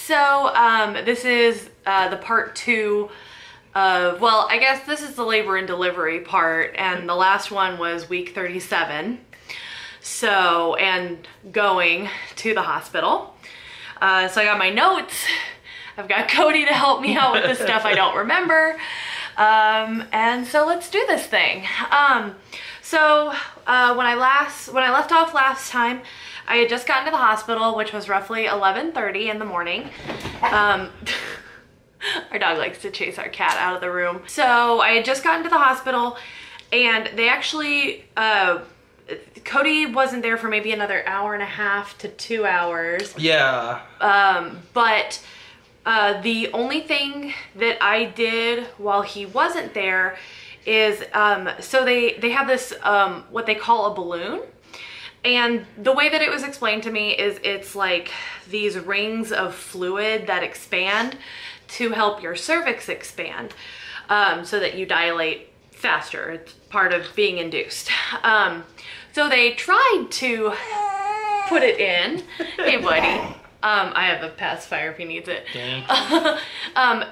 So this is the part 2 of, well, I guess this is the labor and delivery part, and the last one was week 37. So, and going to the hospital. So I got my notes. I've got Cody to help me out with the stuff I don't remember. And so let's do this thing. So when I left off last time, I had just gotten to the hospital, which was roughly 11:30 in the morning. Our dog likes to chase our cat out of the room. So I had just gotten to the hospital, and they actually, Cody wasn't there for maybe another hour and a half to 2 hours. Yeah. But the only thing that I did while he wasn't there is, so they have this, what they call a balloon. And the way that it was explained to me is it's like these rings of fluid that expand to help your cervix expand, so that you dilate faster. It's part of being induced. So they tried to put it in. Hey, buddy. I have a pacifier if he needs it.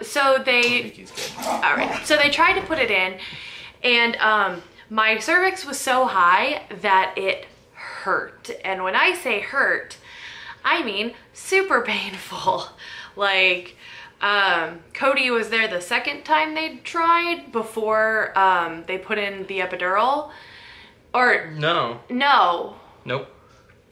So they, all right. So they tried to put it in, and my cervix was so high that it hurt. And when I say hurt, I mean super painful. Like, Cody was there the second time they tried before they put in the epidural. Or no. Nope.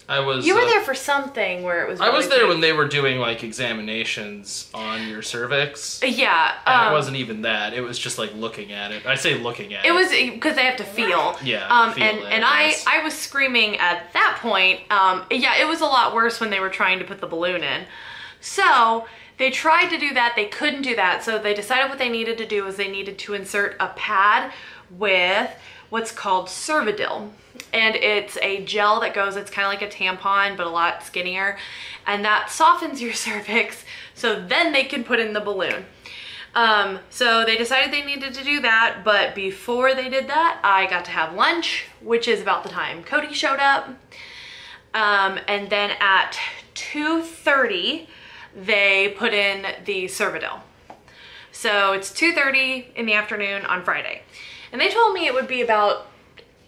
I was. You were there for something where it was. I was there when they were doing like examinations on your cervix. Yeah. And it wasn't even that. It was just like looking at it. I say looking at it. It was because they have to feel. Yeah. And I was screaming at that point. Yeah, it was a lot worse when they were trying to put the balloon in. So they tried to do that. They couldn't do that. So they decided what they needed to do was they needed to insert a pad with what's called Cervidil. And it's a gel that goes, it's kind of like a tampon, but a lot skinnier. And that softens your cervix, so then they can put in the balloon. So they decided they needed to do that, but before they did that, I got to have lunch, which is about the time Cody showed up. And then at 2:30, they put in the Cervidil. So it's 2:30 in the afternoon on Friday. And they told me it would be about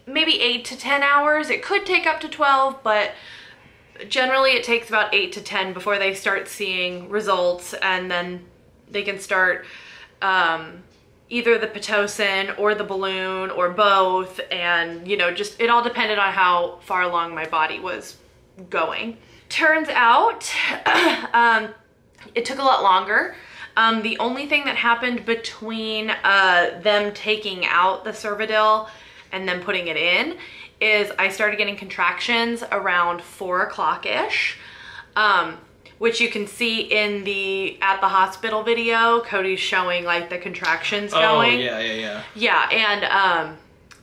maybe 8 to 10 hours. It could take up to 12, but generally it takes about 8 to 10 before they start seeing results, and then they can start either the Pitocin or the balloon or both, and you know, just it all depended on how far along my body was going. Turns out it took a lot longer. The only thing that happened between them taking out the Cervidil and then putting it in is I started getting contractions around 4 o'clock-ish, which you can see in the at the hospital video. Cody's showing like the contractions going. Oh, yeah. Yeah, and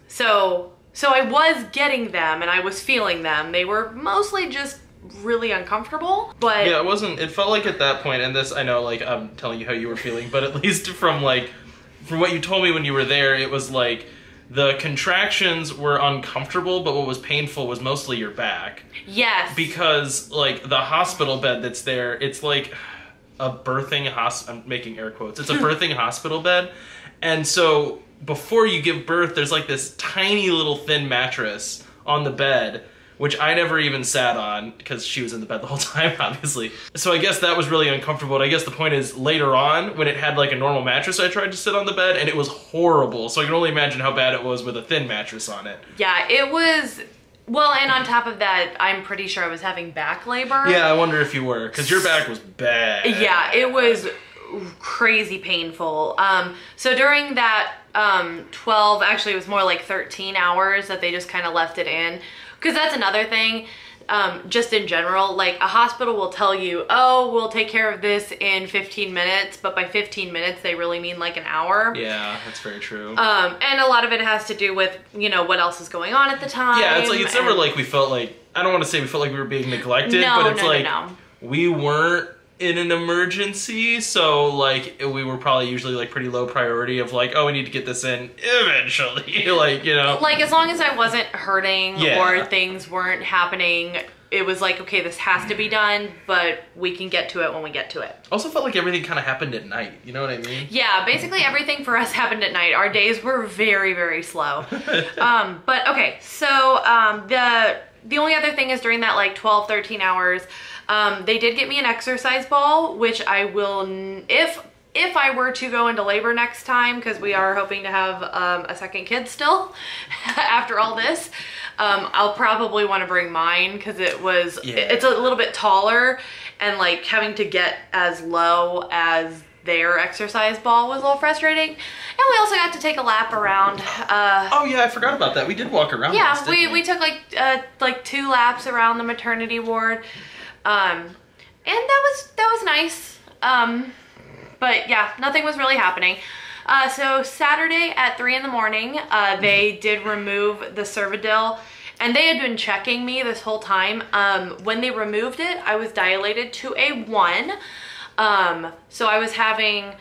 so I was getting them and I was feeling them. They were mostly just really uncomfortable, but yeah, it felt like at that point, and this, I know, like, I'm telling you how you were feeling, but at least from what you told me when you were there, it was like the contractions were uncomfortable, but what was painful was mostly your back. Yes. Because, like, the hospital bed that's there, it's like a birthing I'm making air quotes. It's a birthing hospital bed. And so before you give birth, there's like this tiny little thin mattress on the bed, which I never even sat on because she was in the bed the whole time, obviously. So I guess that was really uncomfortable. And I guess the point is, later on, when it had like a normal mattress, I tried to sit on the bed and it was horrible. So I can only imagine how bad it was with a thin mattress on it. Yeah, it was, well, and on top of that, I'm pretty sure I was having back labor. Yeah, I wonder if you were, because your back was bad. Yeah, it was crazy painful. So during that 12, actually it was more like 13 hours that they just kind of left it in. Because that's another thing, just in general, like a hospital will tell you, oh, we'll take care of this in 15 minutes, but by 15 minutes, they really mean like an hour. Yeah, that's very true. And a lot of it has to do with, you know, what else is going on at the time. Yeah, it's like, it's never like we felt like, I don't want to say we felt like we were being neglected, but it's we weren't in an emergency, so like we were probably usually like pretty low priority of like, oh, we need to get this in eventually. Like, you know, like as long as I wasn't hurting or things weren't happening it was like, okay, this has to be done, but we can get to it when we get to it. Also felt like everything kind of happened at night. You know what I mean? Yeah, basically everything for us happened at night. Our days were very, very slow. But okay, so the only other thing is during that like 12, 13 hours, they did get me an exercise ball, which I will, if I were to go into labor next time, because we are hoping to have a second kid still after all this, I'll probably want to bring mine because it's a little bit taller, and like having to get as low as their exercise ball was a little frustrating. And we also got to take a lap around. Oh yeah, I forgot about that. We did walk around. Yeah, once, didn't we took like 2 laps around the maternity ward, and that was nice. But yeah, nothing was really happening. So Saturday at 3 in the morning, they did remove the Cervidil, and they had been checking me this whole time. When they removed it, I was dilated to a 1. So I was having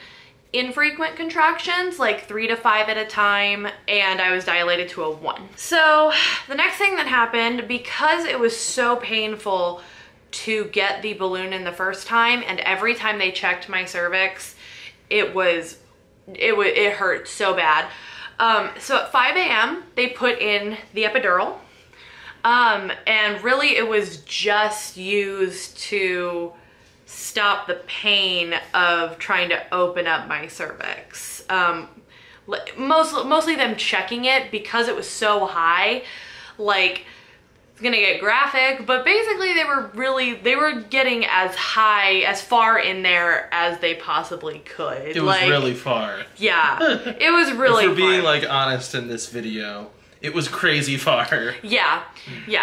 infrequent contractions, like 3 to 5 at a time, and I was dilated to a 1. So the next thing that happened, because it was so painful to get the balloon in the first time, and every time they checked my cervix, it hurt so bad. So at 5 a.m. they put in the epidural, and really it was just used to stop the pain of trying to open up my cervix. Mostly them checking it because it was so high. Like, gonna get graphic, but basically they were getting as far in there as they possibly could. It was really far. Yeah, it was really if we're being far. like honest in this video, it was crazy far. Yeah,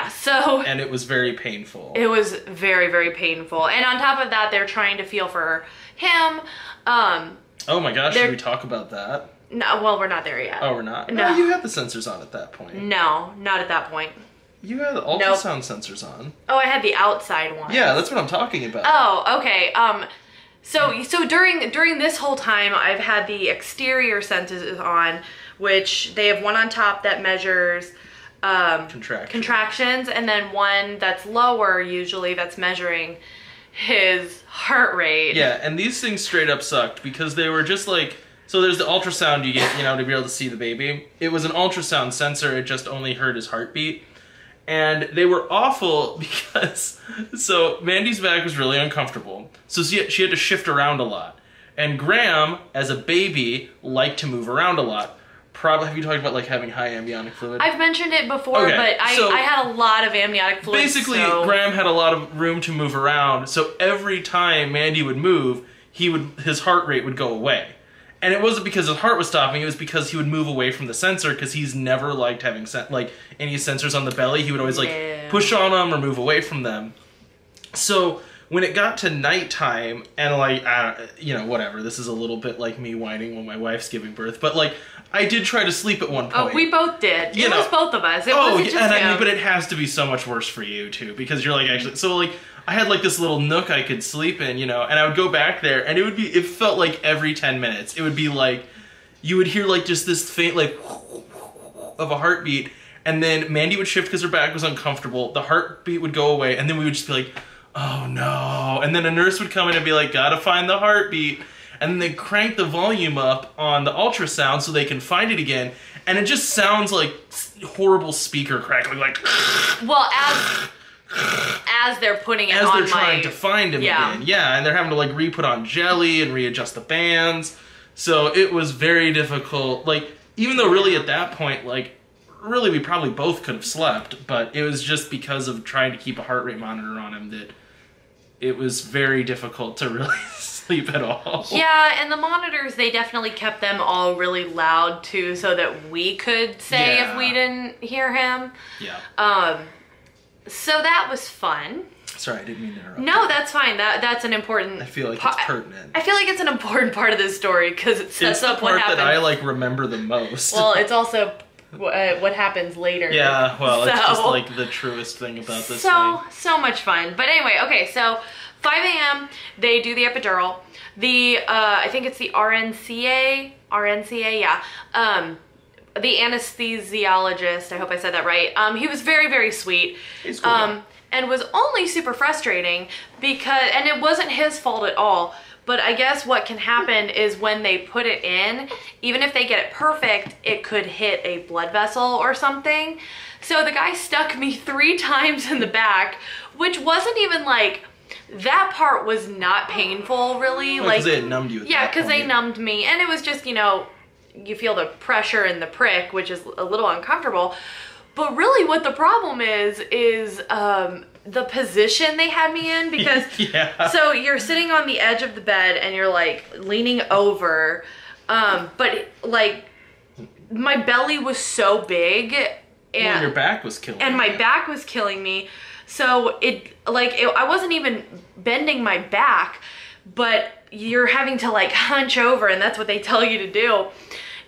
so. And it was very painful. It was very, very painful. And on top of that, they're trying to feel for him. Oh my gosh, should we talk about that? No, well, we're not there yet. Oh, we're not? No. You had the sensors on at that point. No, not at that point. You had the ultrasound sensors on. Oh, I had the outside one. Yeah, that's what I'm talking about. Oh, okay. So during this whole time, I've had the exterior sensors on, which they have one on top that measures contractions, and then one that's lower, usually, that's measuring his heart rate. Yeah, and these things straight up sucked because they were just like, so there's the ultrasound you get, to be able to see the baby. It was an ultrasound sensor, it just only heard his heartbeat. And they were awful because, so Mandy's back was really uncomfortable. So she had to shift around a lot. And Graham, as a baby, liked to move around a lot. Probably, have you talked about like having high amniotic fluid? I've mentioned it before, okay, but I had a lot of amniotic fluid. Basically, Graham had a lot of room to move around. So every time Mandy would move, his heart rate would go away. And it wasn't because his heart was stopping, it was because he would move away from the sensor because he's never liked having any sensors on the belly. He would always push on them or move away from them. So when it got to nighttime and whatever, this is a little bit like me whining when my wife's giving birth, but I did try to sleep at one point. Oh, we both did. It was both of us. It wasn't just him. But it has to be so much worse for you too because you're actually, so I had this little nook I could sleep in, and I would go back there and it felt like every 10 minutes. It would be you would hear just this faint of a heartbeat, and then Mandy would shift because her back was uncomfortable. The heartbeat would go away, and then we would just be like, oh no. And then a nurse would come in and be like, gotta find the heartbeat. And then they crank the volume up on the ultrasound so they can find it again. And it just sounds like horrible speaker crackling, Well, as they're putting it on they're trying to find him again. Yeah, and they're having to re-put on jelly and readjust the bands. So it was very difficult. Even though really at that point, really we probably both could have slept, but it was just because of trying to keep a heart rate monitor on him that it was very difficult to really sleep at all. Yeah, and the monitors, they definitely kept them all really loud too so that we could say if we didn't hear him. Yeah. So that was fun. Sorry, I didn't mean to interrupt. No, that's fine. That's an important... I feel like it's pertinent. I feel like it's an important part of this story because it sets up what happens. It's the part that I remember the most. Well, it's also what happens later. Yeah, well, it's just the truest thing about this thing. So much fun. But anyway, okay, so 5 a.m. they do the epidural. The I think it's the RNCA, yeah. the anesthesiologist, I hope I said that right, he was very, very sweet. He's cool guy. And was only super frustrating because, and it wasn't his fault at all, but I guess what can happen is when they put it in, even if they get it perfect, it could hit a blood vessel or something. So the guy stuck me 3 times in the back, which wasn't even like, that part was not painful really. Like, because they had numbed you. Yeah, because they numbed me, and it was just, you know, you feel the pressure in the prick, which is a little uncomfortable. But really what the problem is the position they had me in, because yeah. So you're sitting on the edge of the bed and you're like leaning over, but like my belly was so big, and your back was killing and you. my back was killing me. So I wasn't even bending my back, but you're having to like hunch over, and that's what they tell you to do.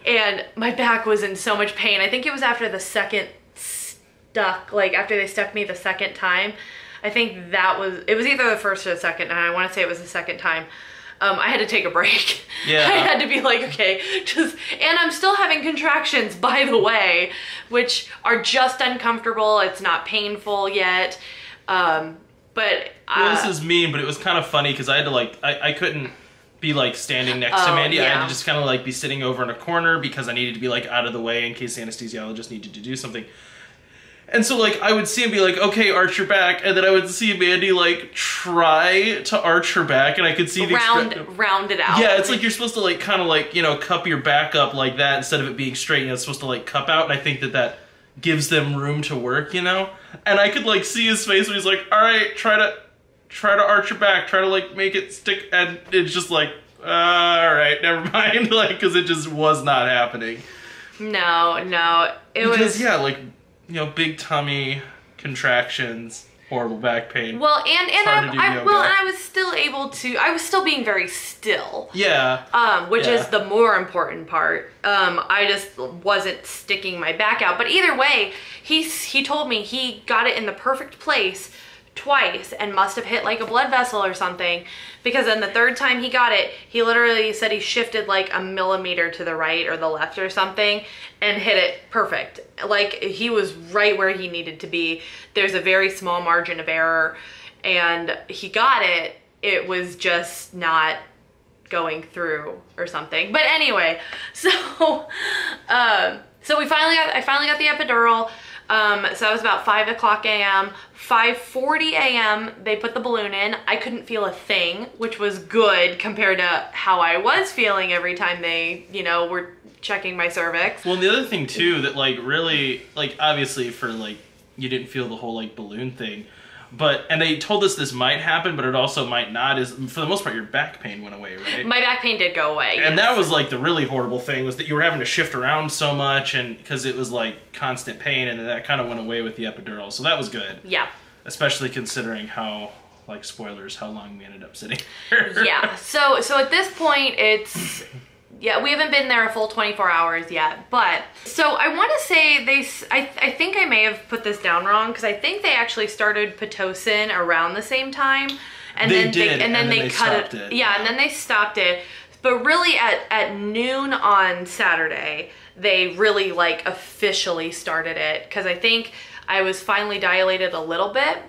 And my back was in so much pain. I think it was after the second after they stuck me the second time. I think it was either the first or the second, and I want to say it was the second time. I had to take a break. Yeah. I had to be like, okay, and I'm still having contractions, by the way, which are just uncomfortable. It's not painful yet. But this is mean, but it was kind of funny because I had to like, I couldn't be like standing next to Mandy. Yeah. I had to just kind of like be sitting over in a corner because I needed to be like out of the way in case the anesthesiologist needed to do something. And so, like, I would see him be like, okay, arch your back. And then I would see Mandy, like, try to arch her back. And I could see the round it out. Yeah, it's like you're supposed to, like, kind of, like, you know, cup your back up like that instead of it being straight. You know, it's supposed to, like, cup out. And I think that gives them room to work, you know? And I could, like, see his face when he's like, all right, try to arch your back. Try to, like, make it stick. And it's just like, all right, never mind. Like, because it just was not happening. No. Because, yeah, like... You know, big tummy, contractions, horrible back pain. Well, and I was still I was still being very still. Yeah. Which is the more important part. I just wasn't sticking my back out. But either way, he told me he got it in the perfect place twice and must have hit like a blood vessel or something, because then the third time he got it, he literally said he shifted like a millimeter to the right or the left or something and hit it perfect. Like he was right where he needed to be. There's a very small margin of error, and he got it. It was just not going through or something. But anyway, so I finally got the epidural. So that was about 5 o'clock a.m. 5:40 a.m. they put the balloon in. I couldn't feel a thing, which was good compared to how I was feeling every time they, you know, were checking my cervix. Well, and the other thing too that like really, like obviously for like you didn't feel the whole like balloon thing, and they told us this might happen, but it also might not, is for the most part your back pain went away, right? My back pain did go away. And that was like the really horrible thing, was that you were having to shift around so much, and because it was like constant pain, and that kind of went away with the epidural. So that was good. Yeah. Especially considering how, like spoilers, how long we ended up sitting. Yeah. So at this point it's... Yeah, we haven't been there a full 24 hours yet, but so I want to say I think I may have put this down wrong, because I think they actually started Pitocin around the same time, and then they cut it. Yeah, and then they stopped it. But really at noon on Saturday, they really like officially started it, because I think I was finally dilated a little bit.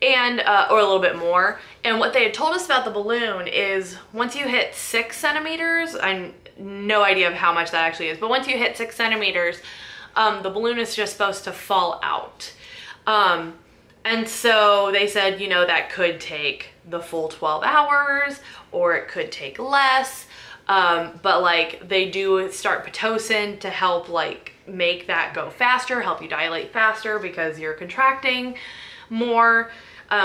And or a little bit more. And what they had told us about the balloon is once you hit 6 centimeters, I no idea of how much that actually is, but once you hit 6 centimeters, the balloon is just supposed to fall out. And so they said, you know, that could take the full 12 hours or it could take less. But like they do start Pitocin to help like make that go faster, help you dilate faster because you're contracting more,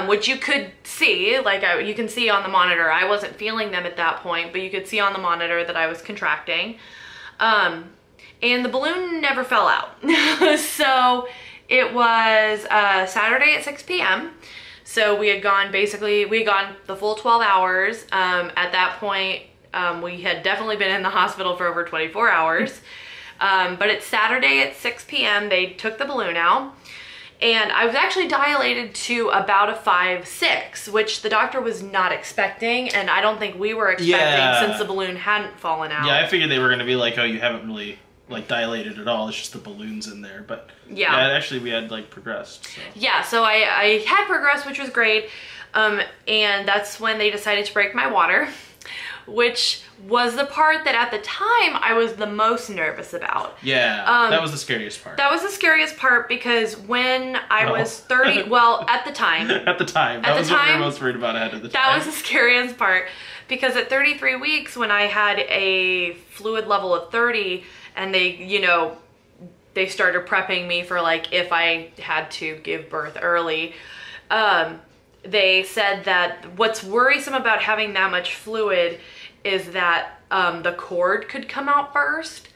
which you could see, like you can see on the monitor. I wasn't feeling them at that point, but you could see on the monitor that I was contracting. And the balloon never fell out. So it was Saturday at 6 p.m. So we had gone the full 12 hours. At that point, we had definitely been in the hospital for over 24 hours. But it's Saturday at 6 p.m. They took the balloon out. And I was actually dilated to about a 5-6, which the doctor was not expecting, and I don't think we were expecting since the balloon hadn't fallen out. Yeah, I figured they were going to be like, oh, you haven't really like dilated at all. It's just the balloons in there. But Yeah. actually we had like progressed. So. Yeah, so I had progressed, which was great. And that's when they decided to break my water, which was the part that at the time I was the most nervous about. Yeah, that was the scariest part. That was the scariest part because when I was 30, well, at the time. At the time. That was what we were most worried about ahead of the time. That was the scariest part because at 33 weeks when I had a fluid level of 30 and they, you know, they started prepping me for like if I had to give birth early, they said that what's worrisome about having that much fluid is that the cord could come out first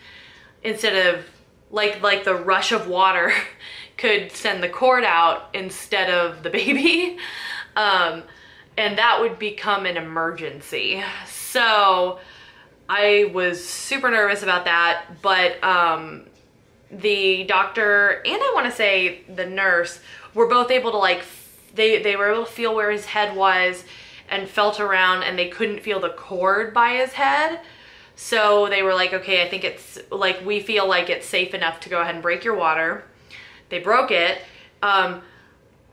instead of like the rush of water could send the cord out instead of the baby. And that would become an emergency. So I was super nervous about that, but the doctor and I want to say the nurse were both able to like they were able to feel where his head was and felt around, and they couldn't feel the cord by his head. So they were like, okay, I think it's like, we feel like it's safe enough to go ahead and break your water. They broke it.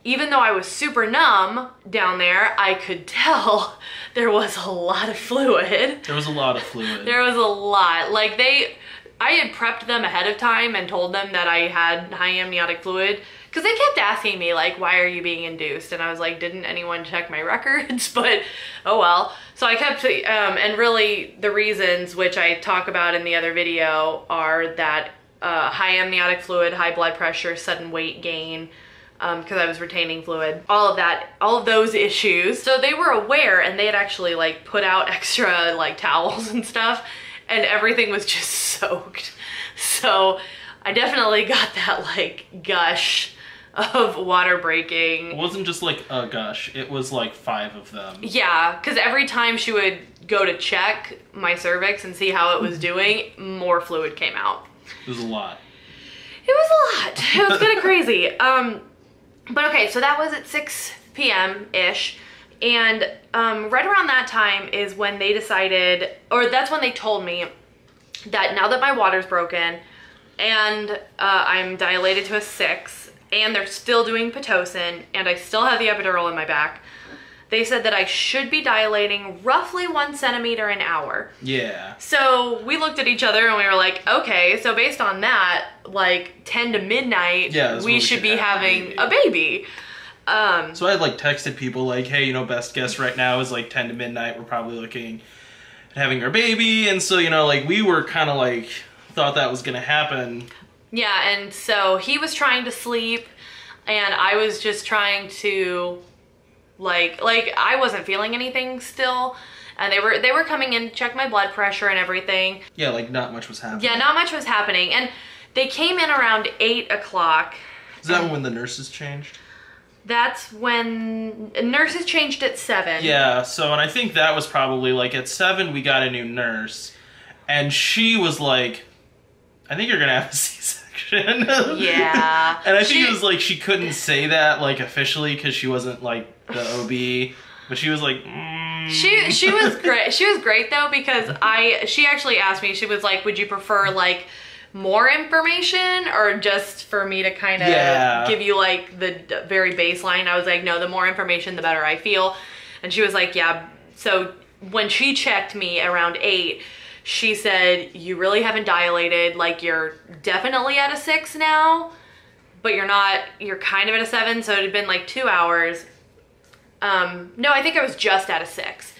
Even though I was super numb down there, I could tell there was a lot of fluid. There was a lot of fluid. There was a lot. Like I had prepped them ahead of time and told them that I had high amniotic fluid because they kept asking me like, why are you being induced? And I was like, didn't anyone check my records? But oh well. So I kept, and really the reasons which I talk about in the other video are that high amniotic fluid, high blood pressure, sudden weight gain, because I was retaining fluid, all of that, all of those issues. So they were aware and they had actually like put out extra like towels and stuff and everything was just soaked. So I definitely got that like gush of water breaking. It wasn't just like a gush, it was like 5 of them. Yeah, because every time she would go to check my cervix and see how it was doing, more fluid came out. It was a lot. It was a lot. It was kind of crazy. But okay, so that was at 6 p.m.-ish. And right around that time is when they decided, or that's when they told me that now that my water's broken and I'm dilated to a 6 and they're still doing Pitocin and I still have the epidural in my back, they said that I should be dilating roughly 1 centimeter an hour. Yeah. So we looked at each other and we were like, okay, so based on that, like 10 to midnight, we should be having a baby. So I had like texted people like, hey, you know, best guess right now is like 10 to midnight. We're probably looking at having our baby. And so, you know, like we were kind of like, thought that was going to happen. Yeah, and so he was trying to sleep and I was just trying to like I wasn't feeling anything still. And they were coming in to check my blood pressure and everything. Yeah, like not much was happening. Yeah, not much was happening. And they came in around 8 o'clock. Is that when the nurses changed? That's when nurses changed at 7. Yeah, so, and I think that was probably like at 7 we got a new nurse. And she was like, I think you're going to have a C-section. Yeah. And I think it was like she couldn't say that like officially because she wasn't like the OB. But she was like, She was great. She was great though because she actually asked me, she was like, would you prefer like more information or just for me to kind of give you like the very baseline? I was like, no, the more information, the better I feel. And she was like, yeah. So when she checked me around 8, she said, you really haven't dilated. Like you're definitely at a 6 now, but you're not, you're kind of at a 7. So it had been like 2 hours. No, I think I was just at a 6.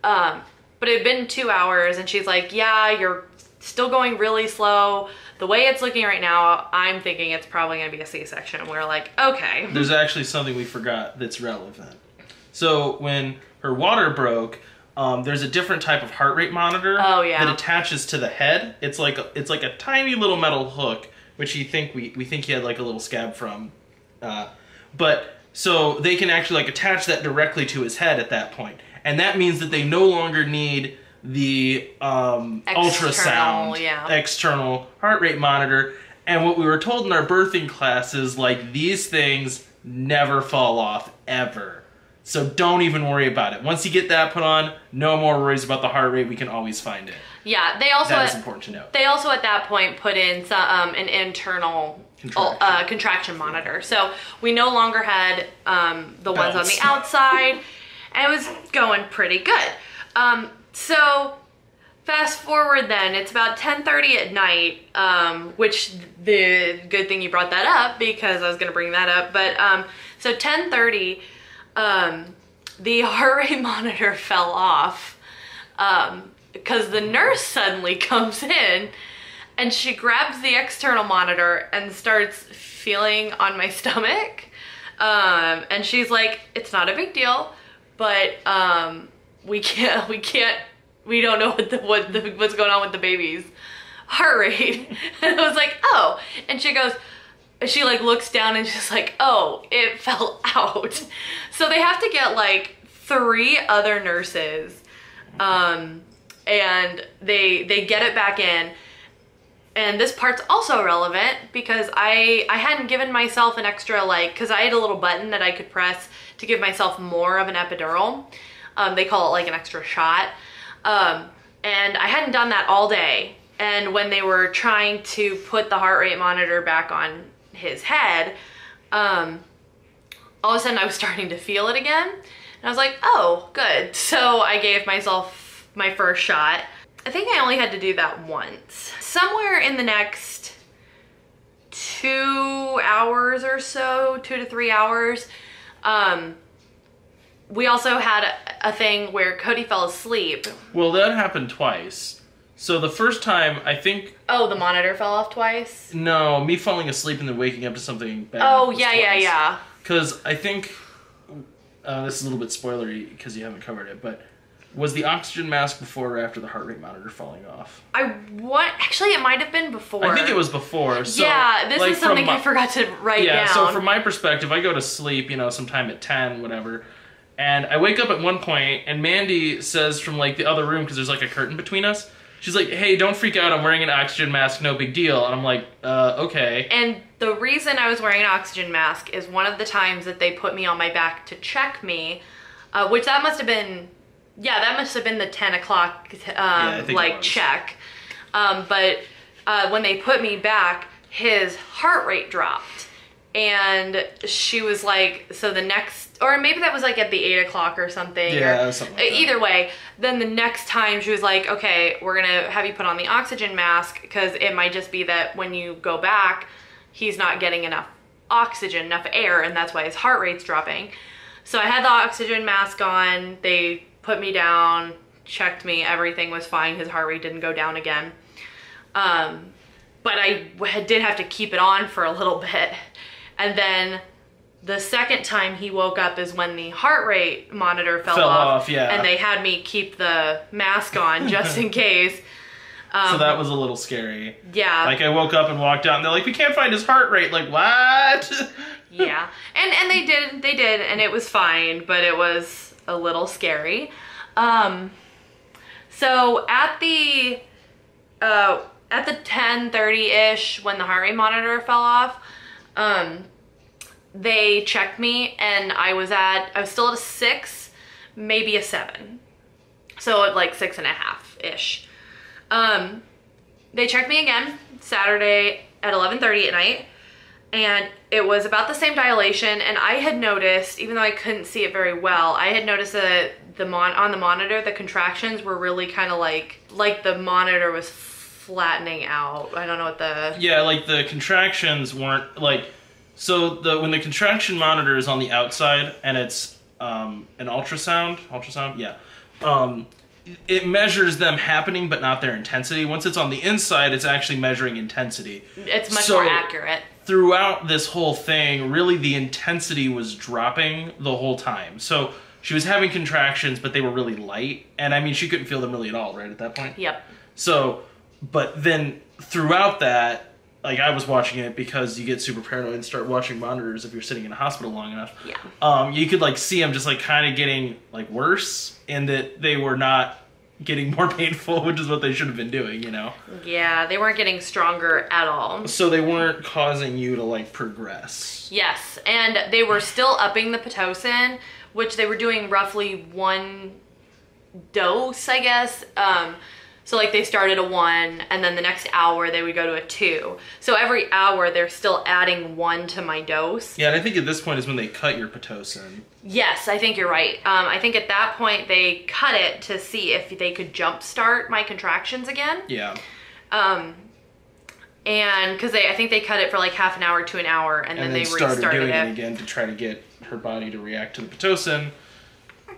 But it had been 2 hours and she's like, yeah, you're still going really slow. The way it's looking right now, I'm thinking it's probably gonna be a C-section. And we're like, okay. There's actually something we forgot that's relevant. So when her water broke, there's a different type of heart rate monitor that attaches to the head. It's like a tiny little metal hook, which we think he had like a little scab from. But so they can actually like attach that directly to his head at that point. And that means that they no longer need the ultrasound external heart rate monitor. And what we were told in our birthing class is like these things never fall off ever. So don't even worry about it. Once you get that put on, no more worries about the heart rate. We can always find it. Yeah, they also That is important to note. They also at that point put in some, an internal contraction monitor. So we no longer had the ones on the outside, and it was going pretty good. So fast forward then, it's about 10:30 at night, which the good thing you brought that up because I was going to bring that up. But so 10:30, the heart rate monitor fell off because the nurse suddenly comes in and she grabs the external monitor and starts feeling on my stomach. And she's like, it's not a big deal, but we don't know what's going on with the baby's heart rate. And I was like, oh. And she goes, she like looks down and she's like, oh, it fell out. So they have to get like 3 other nurses, and they get it back in. And this part's also relevant because I hadn't given myself an extra, like, because I had a little button that I could press to give myself more of an epidural. They call it like an extra shot. And I hadn't done that all day. And when they were trying to put the heart rate monitor back on his head, all of a sudden I was starting to feel it again. And I was like, oh, good. So I gave myself my first shot. I think I only had to do that once. Somewhere in the next 2 hours or so, 2 to 3 hours, we also had a thing where Cody fell asleep. Well, that happened twice. So the first time, I think... Oh, the monitor fell off twice? No, me falling asleep and then waking up to something bad. Oh, yeah. Because I think... this is a little bit spoilery because you haven't covered it, but... Was the oxygen mask before or after the heart rate monitor falling off? Actually, it might have been before. I think it was before. So, yeah, this is something I forgot to write down. Yeah, so from my perspective, I go to sleep, sometime at 10, whatever. And I wake up at one point, and Mandy says from, like, the other room, because there's, like, a curtain between us, she's like, hey, don't freak out, I'm wearing an oxygen mask, no big deal. And I'm like, okay. And the reason I was wearing an oxygen mask is one of the times that they put me on my back to check me, which that must have been... Yeah, that must have been the 10 o'clock, check. But when they put me back, his heart rate dropped. And she was like, so the next, or maybe that was like at the 8 o'clock or something. Yeah, or, something like that. Either way, then the next time she was like, okay, we're going to have you put on the oxygen mask because it might just be that when you go back, he's not getting enough oxygen, enough air, and that's why his heart rate's dropping. So I had the oxygen mask on. They put me down, checked me, everything was fine. His heart rate didn't go down again. But I did have to keep it on for a little bit. And then the second time he woke up is when the heart rate monitor fell off. Yeah. And they had me keep the mask on just in case. So that was a little scary. Yeah. Like I woke up and walked out and they're like, we can't find his heart rate. Like, what? Yeah. And they did, and it was fine, but it was a little scary. So at the 10:30-ish when the heart rate monitor fell off, they checked me and I was still at a 6, maybe a 7. So at like 6.5-ish. They checked me again Saturday at 11:30 at night. And it was about the same dilation, and I had noticed, even though I couldn't see it very well, I had noticed that on the monitor, the contractions were really kind of like the monitor was flattening out. I don't know what the... Yeah, like the contractions weren't like... So when the contraction monitor is on the outside and it's an ultrasound, yeah. It measures them happening, but not their intensity. Once it's on the inside, it's actually measuring intensity. It's much more accurate. Throughout this whole thing, really the intensity was dropping the whole time. So she was having contractions, but they were really light. And I mean, she couldn't feel them really at all, right, at that point? Yep. So, but then throughout that, like I was watching it because you get super paranoid and start watching monitors if you're sitting in a hospital long enough. Yeah. You could like see them just like kind of getting like worse, and that they were not getting more painful, which is what they should have been doing, Yeah, they weren't getting stronger at all. So they weren't causing you to like progress. Yes, and they were still upping the Pitocin, which they were doing roughly 1 dose, I guess. So like they started a 1 and then the next hour they would go to a 2. So every hour they're still adding 1 to my dose. Yeah, and I think at this point is when they cut your Pitocin. Yes, I think you're right. I think at that point they cut it to see if they could jumpstart my contractions again. Yeah. And because I think they cut it for like half an hour to an hour, and then they started restarted doing it it again to try to get her body to react to the Pitocin.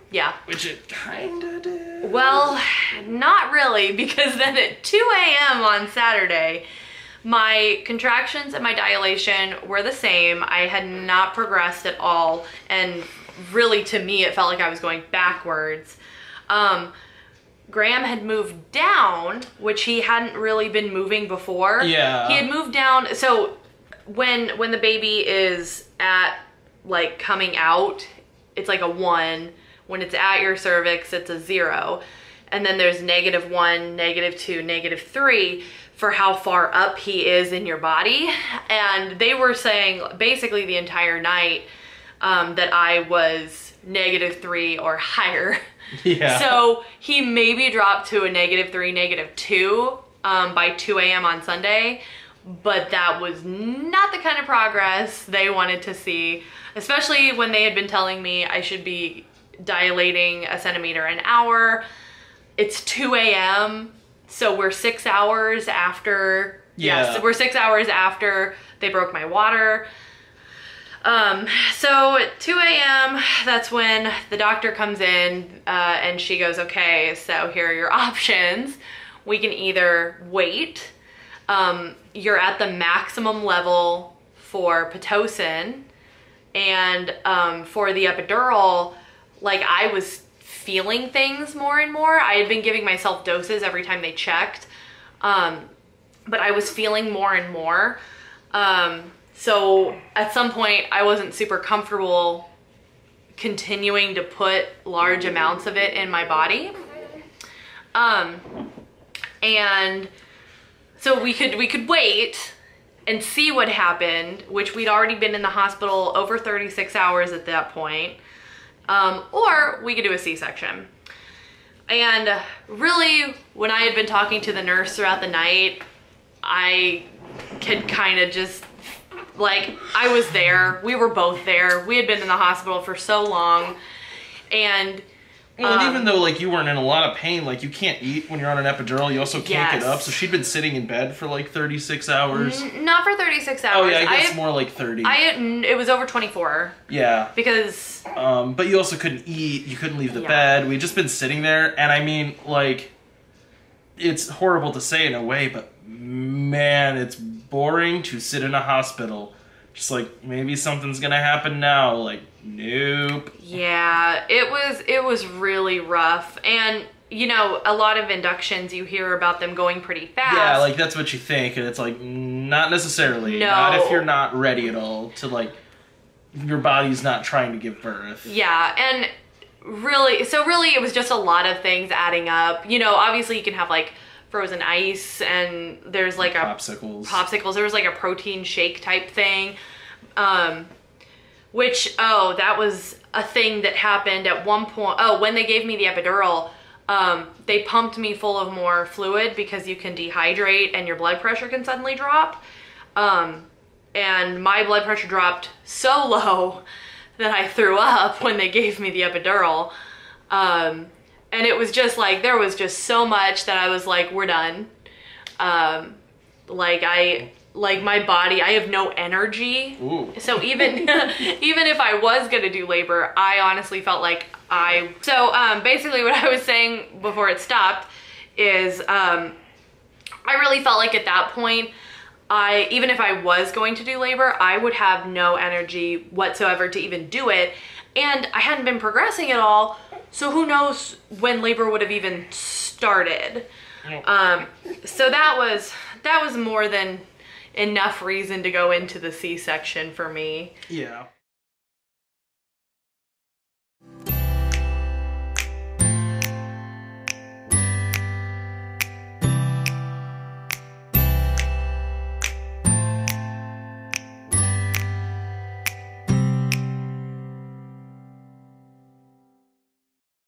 Yeah. Which it kinda did. Well, not really, because then at 2 a.m. on Saturday, my contractions and my dilation were the same. I had not progressed at all, and really to me it felt like I was going backwards. Graham had moved down, which he hadn't really been moving before. Yeah. He had moved down. So when the baby is at like coming out, it's like a 1. When it's at your cervix, it's a 0. And then there's -1, -2, -3 for how far up he is in your body. And they were saying basically the entire night that I was -3 or higher. Yeah. So he maybe dropped to a -3, -2 by 2 a.m. on Sunday, but that was not the kind of progress they wanted to see, especially when they had been telling me I should be dilating a centimeter an hour. It's 2 a.m. So we're 6 hours after. Yeah. Yes, we're 6 hours after they broke my water. So at 2 a.m., that's when the doctor comes in and she goes, okay, so here are your options. We can either wait. You're at the maximum level for Pitocin, and for the epidural, like I was feeling things more and more. I had been giving myself doses every time they checked, but I was feeling more and more. So at some point I wasn't super comfortable continuing to put large amounts of it in my body. And so we could wait and see what happened, which we'd already been in the hospital over 36 hours at that point. Or we could do a C-section. And really, when I had been talking to the nurse throughout the night, I could kind of just, like, I was there. We were both there. We had been in the hospital for so long. And well, and even though like you weren't in a lot of pain, like you can't eat when you're on an epidural, you also can't get up. So she'd been sitting in bed for like 36 hours. Not for 36 hours. Oh yeah, I guess more like 30. It was over 24. Yeah. Because but you also couldn't eat, you couldn't leave the bed. We'd just been sitting there, and I mean, like, it's horrible to say in a way, but man, it's boring to sit in a hospital. Just like, maybe something's gonna happen now. Like, nope. Yeah, it was really rough. And, you know, a lot of inductions, you hear about them going pretty fast. Yeah, like, that's what you think, and it's like, not necessarily. No. Not if you're not ready at all to, like, your body's not trying to give birth. Yeah, and really it was just a lot of things adding up. You know, obviously you can have, like, frozen ice, and there's like popsicles. There was like a protein shake type thing, which that was a thing that happened at one point. When they gave me the epidural, they pumped me full of more fluid because you can dehydrate and your blood pressure can suddenly drop, and my blood pressure dropped so low that I threw up when they gave me the epidural. And it was just like, there was just so much that I was like, we're done. Like my body, I have no energy. Ooh. So even if I was gonna do labor, I honestly felt like basically what I was saying before it stopped is, I really felt like at that point, even if I was going to do labor, I would have no energy whatsoever to even do it. And I hadn't been progressing at all, so who knows when labor would have even started. So that was more than enough reason to go into the C-section for me. Yeah.